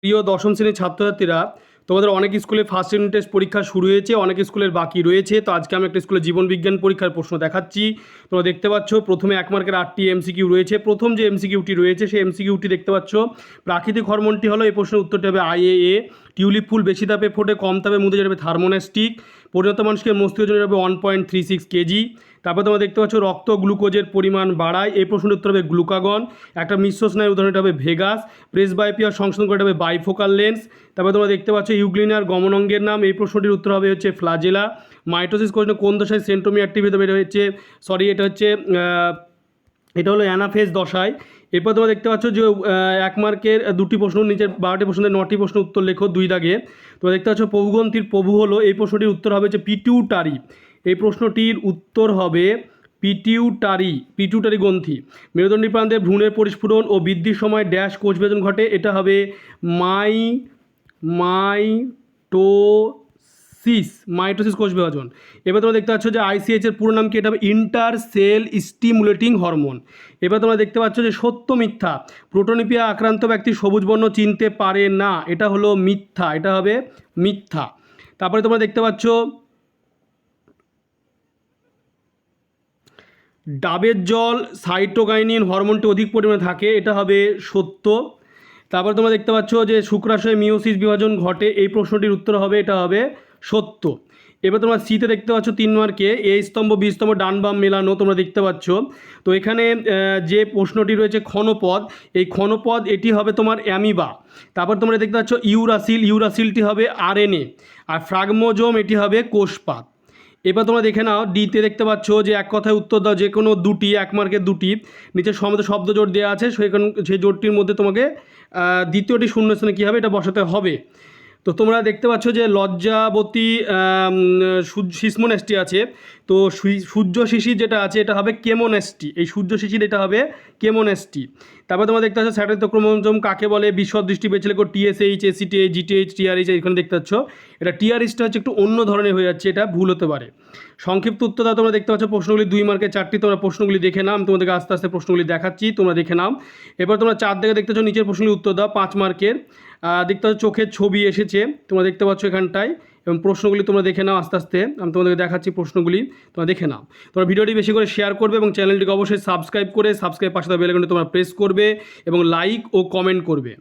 প্রিয় দশম শ্রেণীর ছাত্রছাত্রীরা, তোমাদের অনেক স্কুলে ফার্স্ট ইউনিট টেস্ট পরীক্ষা শুরু হয়েছে, অনেক স্কুলের বাকি রয়েছে। তো আজকে আমি একটা স্কুলে জীবন বিজ্ঞান পরীক্ষার প্রশ্ন দেখাচ্ছি। তোমরা দেখতে পাচ্ছ প্রথমে 1 মার্কের 8টি এমসিকিউ রয়েছে। প্রথম যে এমসিকিউটি রয়েছে সেই এমসিকিউটি দেখতে পাচ্ছ, প্রাকৃতিক হরমোনটি হলো, এই প্রশ্নের উত্তরটি হবে IAA। টিউলিপ ফুল বেশি তাপে ফোটে, কম তাপে মুদে যাবে থার্মোনাস্টিক। পরিণত মানুষকে মস্তিষ্ক জন্য যাবে 1.36 কেজি। তারপর তোমরা দেখতে পাচ্ছ রক্ত গ্লুকোজের পরিমাণ বাড়ায়, এই প্রশ্নের উত্তর হবে গ্লুকাগন। একটা মিশ্র স্নায়ুর উদাহরণটা হবে ভেগাস। প্রেসবায়োপিয়া সংশোধন করে হবে বাইফোকাল লেন্স। তারপর তোমরা দেখতে পাচ্ছ ইউগ্লিনার গমনাঙ্গের নাম, এই প্রশ্নটির উত্তর হবে হচ্ছে ফ্লাজেলা। মাইটোসিস কোষে কোন দশায় সেন্ট্রোমিয়ার টিভিতে বের হচ্ছে, এটা হলো অ্যানাফেজ দশায়। এরপর তোমরা দেখতে পাচ্ছ যে 1 মার্কের 2টি প্রশ্ন, নিচের 12টি প্রশ্নের 9টি প্রশ্ন উত্তর লেখো 2 দাগে। তোমরা দেখতে পাচ্ছ প্রভুগ্রন্থির প্রভু হলো, এই প্রশ্নটির উত্তর হবে হচ্ছে পিটিউটারি। এই প্রশ্নটির উত্তর হবে পিটিউটারি গ্রন্থি। মেরুদণ্ডী প্রান্তের ভ্রূণের পরিস্ফুরণ ও বৃদ্ধির সময় ড্যাশ কোষ বিভাজন ঘটে, এটা হবে মাইটোসিস কোষ বিভাজন। এবার তোমরা দেখতে পাচ্ছ যে ICH এর পুরো নাম কি, এটা হবে ইন্টার সেল স্টিমুলেটিং হরমোন। এবার তোমরা দেখতে পাচ্ছ যে সত্য মিথ্যা, প্রোটোনিপিয়া আক্রান্ত ব্যক্তি সবুজ বর্ণ চিনতে পারে না, এটা হলো মিথ্যা, এটা হবে মিথ্যা। তারপরে তোমরা দেখতে পাচ্ছ ডাবের জল সাইটোকাইনিন হরমোনটি অধিক পরিমাণে থাকে, এটা হবে সত্য। তারপর তোমরা দেখতে পাচ্ছ যে শুক্রাশয়ে মিওসিস বিভাজন ঘটে, এই প্রশ্নটির উত্তর হবে, এটা হবে সত্য। এবার তোমরা সিতে দেখতে পাচ্ছ 3 মার্কে এ স্তম্ভ বি স্তম্ভ ডান বাম মেলানো, তোমরা দেখতে পাচ্ছ। তো এখানে যে প্রশ্নটি রয়েছে ক্ষণপদ, এই ক্ষণপদ এটি হবে তোমার অ্যামিবা। তারপর তোমরা দেখতে পাচ্ছ ইউরাসিলটি হবে RNA, আর ফ্রাগমোজোম এটি হবে কোষপাত। এবার তোমরা দেখে নাও ডিতে দেখতে পাচ্ছ যে এক কথায় উত্তর দাও যে কোনো 2টি, 1 মার্কের 2টি, নিচে সমেত শব্দ জোট দেওয়া আছে, সেই জোটটির মধ্যে তোমাকে দ্বিতীয়টি শূন্যস্থানে কী হবে এটা বসাতে হবে। তো তোমরা দেখতে পাচ্ছ যে লজ্জাবতী শিশ্মনেষ্টি আছে, তো সূর্য শিশির যেটা আছে এটা হবে কেমোনেষ্টি, এই সূর্য শিশির এটা হবে কেমোনেষ্টি। তারপর তোমরা দেখতে পাচ্ছ স্যাটেলাইট ক্রোমোজোম কাকে বলে, বিশদ দৃষ্টি বেছে লেখো TSH, ACTH, GTH, TRH, এখানে দেখতে পাচ্ছ এটা TRHটা হচ্ছে একটু অন্য ধরনের হয়ে যাচ্ছে, এটা ভুল হতে পারে। সংক্ষিপ্ত উত্তরটা তোমরা দেখতে পাচ্ছ প্রশ্নগুলি 2 মার্কের 4টি, তোমরা প্রশ্নগুলি দেখে নাও, আমি তোমাদেরকে আস্তে আস্তে প্রশ্নগুলি দেখাচ্ছি, তোমরা দেখে নাও। এবার তোমরা 4 দিকে দেখতে পাচ্ছ নিচের প্রশ্নগুলি উত্তর দাও 5 মার্কের। দেখতে পাচ্ছ চোখের ছবি এসেছে, তোমরা দেখতে পাচ্ছ এখানটায়, এবং প্রশ্নগুলি তোমরা দেখে নাও আস্তে আস্তে, আমি তোমাদেরকে দেখাচ্ছি প্রশ্নগুলি, তোমরা দেখে নাও। তোমরা ভিডিওটি বেশি করে শেয়ার করবে এবং চ্যানেলটিকে অবশ্যই সাবস্ক্রাইব পাশে বেল আইকনটি তোমরা প্রেস করবে এবং লাইক ও কমেন্ট করবে।